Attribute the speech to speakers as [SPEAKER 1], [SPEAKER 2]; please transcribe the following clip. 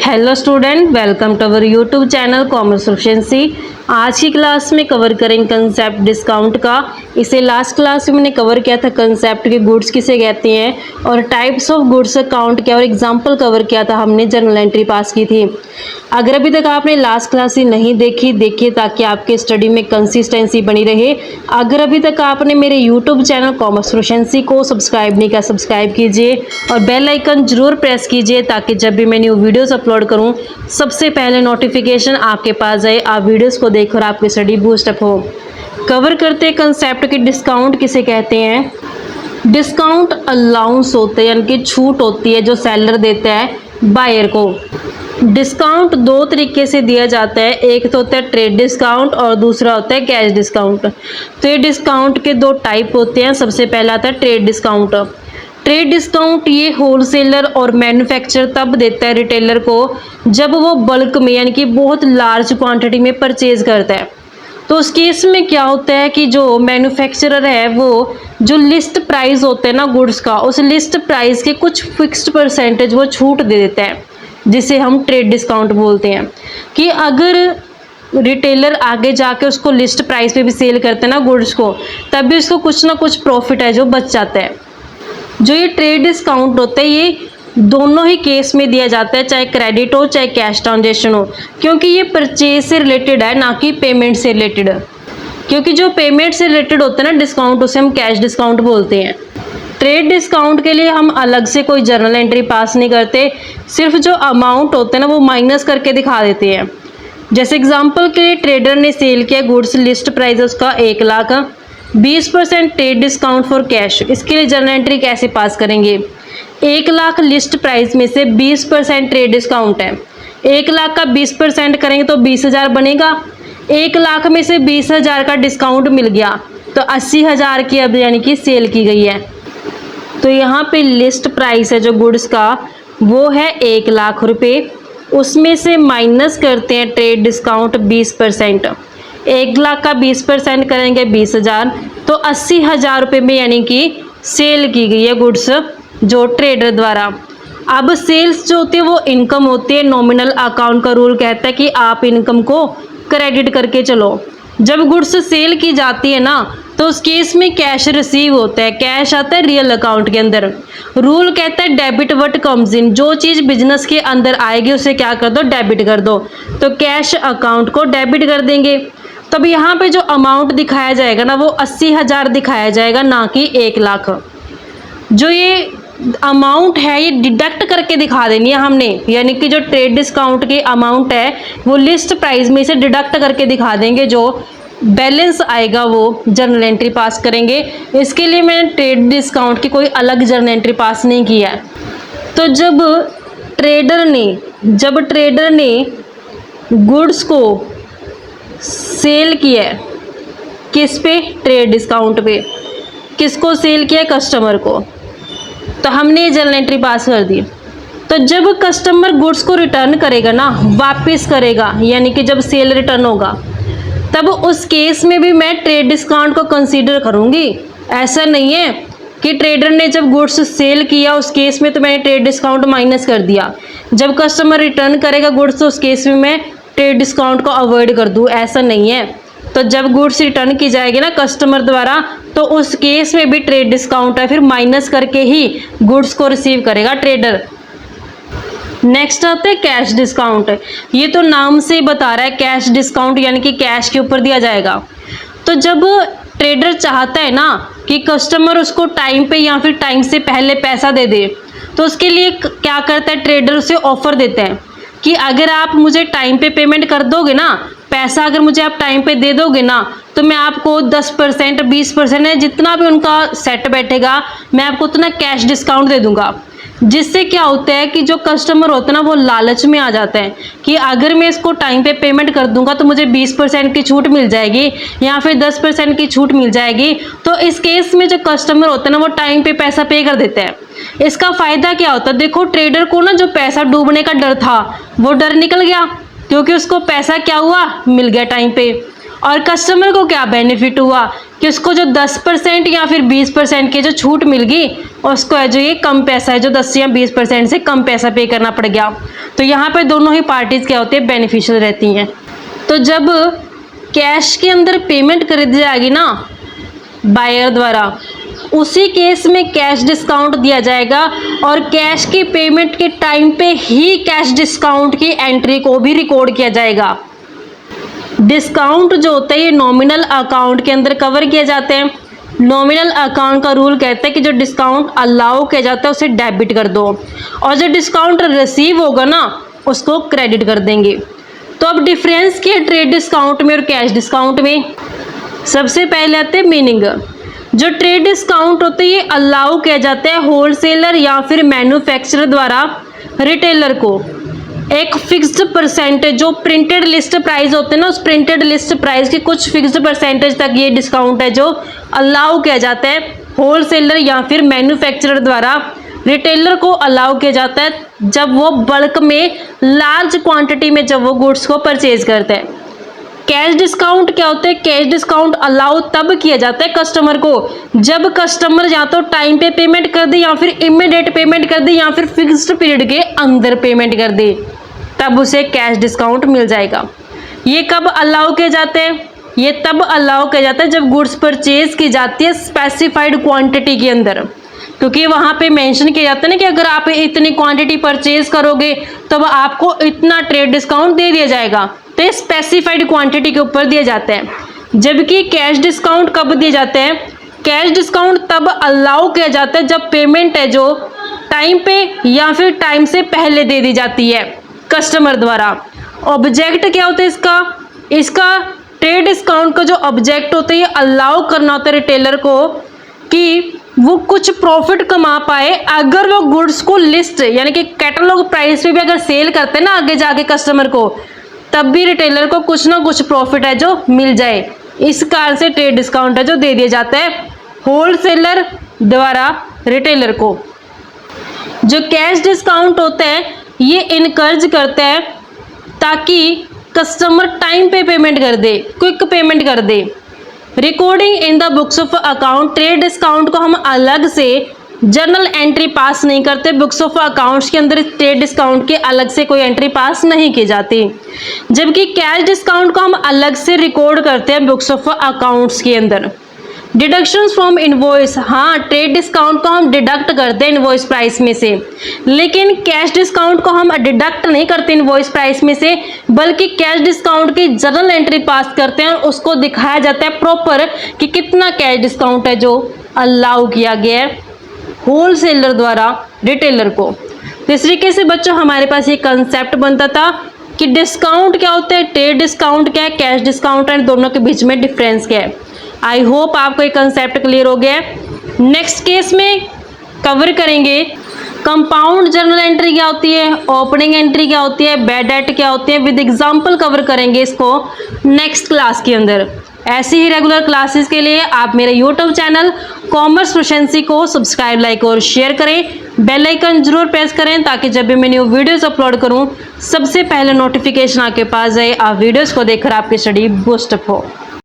[SPEAKER 1] Hello student, welcome to our YouTube channel commerce proficiency. आज की class में cover करेंगे कंसेप्ट डिस्काउंट का। इसे लास्ट क्लास में मैंने कवर किया था, कंसेप्ट के गुड्स किसे कहते हैं और टाइप्स ऑफ गुड्स काउंट किया और एग्जांपल कवर किया था हमने, जर्नल एंट्री पास की थी। अगर अभी तक आपने लास्ट क्लास ही नहीं देखी, देखिए ताकि आपके स्टडी में कंसिस्टेंसी बनी रहे। अगर अभी तक आपने मेरे यूट्यूब चैनल कॉमर्स प्रोफिशिएंसी को सब्सक्राइब नहीं किया, सब्सक्राइब कीजिए और बेल आइकन जरूर प्रेस कीजिए ताकि जब भी मैं न्यू वीडियोस अपलोड करूं सबसे पहले नोटिफिकेशन आपके पास जाए, आप वीडियोस को देखकर आपकी स्टडी बूस्ट अप हो। कवर करते हैं कंसेप्ट की डिस्काउंट किसे कहते हैं। डिस्काउंट अलाउंस होते हैं, यानी कि छूट होती है जो सेलर देता है बायर को। डिस्काउंट दो तरीके से दिया जाता है, एक तो होता है ट्रेड डिस्काउंट और दूसरा होता है कैश डिस्काउंट। तो ये डिस्काउंट के दो टाइप होते हैं। सबसे पहला आता है ट्रेड डिस्काउंट। ट्रेड डिस्काउंट ये होलसेलर और मैन्युफैक्चरर तब देता है रिटेलर को जब वो बल्क में, यानी कि बहुत लार्ज क्वांटिटी में परचेज करता है। तो उस केस में क्या होता है कि जो मैन्युफैक्चरर है वो जो लिस्ट प्राइस होता है ना गुड्स का, उस लिस्ट प्राइस के कुछ फिक्स्ड परसेंटेज वो छूट दे देता है, जिसे हम ट्रेड डिस्काउंट बोलते हैं। कि अगर रिटेलर आगे जाके उसको लिस्ट प्राइस पे भी सेल करते हैं ना गुड्स को, तब भी उसको कुछ ना कुछ प्रॉफिट है जो बच जाता है। जो ये ट्रेड डिस्काउंट होता है ये दोनों ही केस में दिया जाता है, चाहे क्रेडिट हो चाहे कैश ट्रांजेक्शन हो, क्योंकि ये परचेज से रिलेटेड है ना कि पेमेंट से रिलेटेड। क्योंकि जो पेमेंट से रिलेटेड होता है ना डिस्काउंट, उसे हम कैश डिस्काउंट बोलते हैं। ट्रेड डिस्काउंट के लिए हम अलग से कोई जर्नल एंट्री पास नहीं करते, सिर्फ जो अमाउंट होते हैं ना वो माइनस करके दिखा देते हैं। जैसे एग्जांपल के लिए ट्रेडर ने सेल किया गुड्स, लिस्ट प्राइस उसका 1 lakh, 20% trade discount for cash. इसके लिए जर्नल एंट्री कैसे पास करेंगे। 1 लाख लिस्ट प्राइस में से 20% ट्रेड डिस्काउंट है। 1 लाख का 20% करेंगे तो 20,000 बनेगा। 1 लाख में से 20,000 का डिस्काउंट मिल गया तो 80,000 की अब यानी कि सेल की गई है। तो यहाँ पे लिस्ट प्राइस है जो गुड्स का वो है 1 लाख रुपये, उसमें से माइनस करते हैं ट्रेड डिस्काउंट 20%। 1 लाख का 20% करेंगे 20,000, तो 80,000 रुपये में यानी कि सेल की गई है गुड्स जो ट्रेडर द्वारा। अब सेल्स जो होती है वो इनकम होती है। नॉमिनल अकाउंट का रूल कहता है कि आप इनकम को क्रेडिट करके चलो। जब गुड्स सेल की जाती है ना तो उस केस में कैश रिसीव होता है, कैश आता है रियल अकाउंट के अंदर। रूल कहता है डेबिट व्हाट कम्स इन, जो चीज़ बिजनेस के अंदर आएगी उसे क्या कर दो, डेबिट कर दो। तो कैश अकाउंट को डेबिट कर देंगे। तब यहाँ पे जो अमाउंट दिखाया जाएगा ना वो 80,000 दिखाया जाएगा, ना कि 1 लाख। जो ये अमाउंट है ये डिडक्ट करके दिखा देनी है हमने, यानी कि जो ट्रेड डिस्काउंट की अमाउंट है वो लिस्ट प्राइस में से डिडक्ट करके दिखा देंगे। जो बैलेंस आएगा वो जर्नल एंट्री पास करेंगे। इसके लिए मैंने ट्रेड डिस्काउंट की कोई अलग जर्नल एंट्री पास नहीं किया है। तो जब ट्रेडर ने गुड्स को सेल किया है किस पे, ट्रेड डिस्काउंट पे, किसको सेल किया, कस्टमर को, तो हमने ये जर्नल एंट्री पास कर दी। तो जब कस्टमर गुड्स को रिटर्न करेगा ना, वापस करेगा, यानी कि जब सेल रिटर्न होगा, तब उस केस में भी मैं ट्रेड डिस्काउंट को कंसीडर करूंगी। ऐसा नहीं है कि ट्रेडर ने जब गुड्स सेल किया उस केस में तो मैंने ट्रेड डिस्काउंट माइनस कर दिया, जब कस्टमर रिटर्न करेगा गुड्स तो उस केस में मैं ट्रेड डिस्काउंट को अवॉइड कर दूं। ऐसा नहीं है। तो जब गुड्स रिटर्न की जाएगी ना कस्टमर द्वारा तो उस केस में भी ट्रेड डिस्काउंट है, फिर माइनस करके ही गुड्स को रिसीव करेगा ट्रेडर। नेक्स्ट आता है कैश डिस्काउंट। ये तो नाम से ही बता रहा है कैश डिस्काउंट, यानी कि कैश के ऊपर दिया जाएगा। तो जब ट्रेडर चाहता है ना कि कस्टमर उसको टाइम पे या फिर टाइम से पहले पैसा दे दे, तो उसके लिए क्या करता है ट्रेडर, उसे ऑफर देता है कि अगर आप मुझे टाइम पे पेमेंट कर दोगे ना, पैसा अगर मुझे आप टाइम पे दे दोगे ना, तो मैं आपको 10% 20% है जितना भी उनका सेट बैठेगा मैं आपको उतना कैश डिस्काउंट दे दूंगा। जिससे क्या होता है कि जो कस्टमर होता है ना वो लालच में आ जाता है कि अगर मैं इसको टाइम पे पेमेंट कर दूंगा तो मुझे 20% की छूट मिल जाएगी या फिर 10% की छूट मिल जाएगी। तो इस केस में जो कस्टमर होता है ना वो टाइम पे पैसा पे कर देते हैं। इसका फ़ायदा क्या होता है, देखो ट्रेडर को ना जो पैसा डूबने का डर था वो डर निकल गया, क्योंकि उसको पैसा क्या हुआ, मिल गया टाइम पे। और कस्टमर को क्या बेनिफिट हुआ कि उसको जो 10% या फिर 20% की जो छूट मिल गई, उसको है जो ये कम पैसा है जो 10 या 20% से कम पैसा पे करना पड़ गया। तो यहाँ पे दोनों ही पार्टीज क्या होती है, बेनिफिशियल रहती हैं। तो जब कैश के अंदर पेमेंट कर दी जाएगी ना बायर द्वारा, उसी केस में कैश डिस्काउंट दिया जाएगा और कैश की पेमेंट के टाइम पे ही कैश डिस्काउंट की एंट्री को भी रिकॉर्ड किया जाएगा। डिस्काउंट जो होता है ये नॉमिनल अकाउंट के अंदर कवर किए जाते हैं। नॉमिनल अकाउंट का रूल कहता है कि जो डिस्काउंट अलाउ किया जाता है उसे डेबिट कर दो और जो डिस्काउंट रिसीव होगा ना उसको क्रेडिट कर देंगे। तो अब डिफरेंस क्या है ट्रेड डिस्काउंट में और कैश डिस्काउंट में। सबसे पहले आते हैं मीनिंग। जो ट्रेड डिस्काउंट होते हैं ये अलाउ किया जाता है होलसेलर या फिर मैन्युफैक्चरर द्वारा रिटेलर को एक फिक्स्ड परसेंटेज, जो प्रिंटेड लिस्ट प्राइस होते हैं ना, उस प्रिंटेड लिस्ट प्राइस के कुछ फिक्स्ड परसेंटेज तक ये डिस्काउंट है जो अलाउ किया जाता है होलसेलर या फिर मैन्युफैक्चरर द्वारा रिटेलर को अलाउ किया जाता है जब वो बल्क में लार्ज क्वांटिटी में जब वो गुड्स को परचेज करते हैं। कैश डिस्काउंट क्या होता है, कैश डिस्काउंट अलाउ तब किया जाता है कस्टमर को जब कस्टमर या तो टाइम पे पेमेंट कर दे या फिर इमीडिएट पेमेंट कर दे या फिर फिक्स्ड पीरियड के अंदर पेमेंट कर दे, तब उसे कैश डिस्काउंट मिल जाएगा। ये कब अलाउ किए जाते हैं, ये तब अलाउ किया जाता है जब गुड्स परचेज की जाती है स्पेसिफाइड क्वांटिटी के अंदर, क्योंकि वहाँ पे मेंशन किया जाता है ना कि अगर आप इतनी क्वांटिटी परचेज करोगे तब आपको इतना ट्रेड डिस्काउंट दे दिया जाएगा। तो ये स्पेसिफाइड क्वांटिटी के ऊपर दिए जाते हैं। जबकि कैश डिस्काउंट कब दिए जाते हैं, कैश डिस्काउंट तब अलाउ किया जाता है जब पेमेंट है जो टाइम पे या फिर टाइम से पहले दे दी जाती है कस्टमर द्वारा। ऑब्जेक्ट क्या होता है इसका ट्रेड डिस्काउंट का जो ऑब्जेक्ट होता है ये अलाउ करना होता है रिटेलर को कि वो कुछ प्रॉफिट कमा पाए अगर वो गुड्स को लिस्ट यानी कि कैटलॉग प्राइस पे भी अगर सेल करते हैं ना आगे जाके कस्टमर को, तब भी रिटेलर को कुछ ना कुछ प्रॉफिट है जो मिल जाए। इस कारण से ट्रेड डिस्काउंट है जो दे दिया जाता है होलसेलर द्वारा रिटेलर को। जो कैश डिस्काउंट होता है ये इनकरेज करता है ताकि कस्टमर टाइम पे पेमेंट कर दे, क्विक पेमेंट कर दे। Recording in the books of account, trade discount को हम अलग से जर्नल एंट्री पास नहीं करते। बुक्स ऑफ अकाउंट्स के अंदर ट्रेड डिस्काउंट की अलग से कोई एंट्री पास नहीं की जाती, जबकि कैश डिस्काउंट को हम अलग से रिकॉर्ड करते हैं बुक्स ऑफ अकाउंट्स के अंदर। डिडक्शंस फ्रॉम इनवॉइस, हाँ ट्रेड डिस्काउंट को हम डिडक्ट करते हैं इनवॉइस प्राइस में से, लेकिन कैश डिस्काउंट को हम डिडक्ट नहीं करते इनवॉइस प्राइस में से, बल्कि कैश डिस्काउंट की जर्नल एंट्री पास करते हैं और उसको दिखाया जाता है प्रॉपर कि कितना कैश डिस्काउंट है जो अलाउ किया गया है होलसेलर द्वारा रिटेलर को। तो इस तरीके से बच्चों हमारे पास ये कंसेप्ट बनता था कि डिस्काउंट क्या होता है, ट्रेड डिस्काउंट क्या है, कैश डिस्काउंट है, दोनों के बीच में डिफरेंस क्या है। आई होप आपको ये कंसेप्ट क्लियर हो गया है। नेक्स्ट केस में कवर करेंगे कंपाउंड जर्नल एंट्री क्या होती है, ओपनिंग एंट्री क्या होती है, बैड डेट क्या होती है, विद एग्जांपल कवर करेंगे इसको नेक्स्ट क्लास के अंदर। ऐसी ही रेगुलर क्लासेस के लिए आप मेरे यूट्यूब चैनल कॉमर्स प्रोफिशिएंसी को सब्सक्राइब, लाइक और शेयर करें। बेल आइकन जरूर प्रेस करें ताकि जब भी मैं न्यू वीडियोस अपलोड करूं सबसे पहले नोटिफिकेशन आपके पास जाए। आप वीडियोस को देखकर आपकी स्टडी बूस्ट अप हो।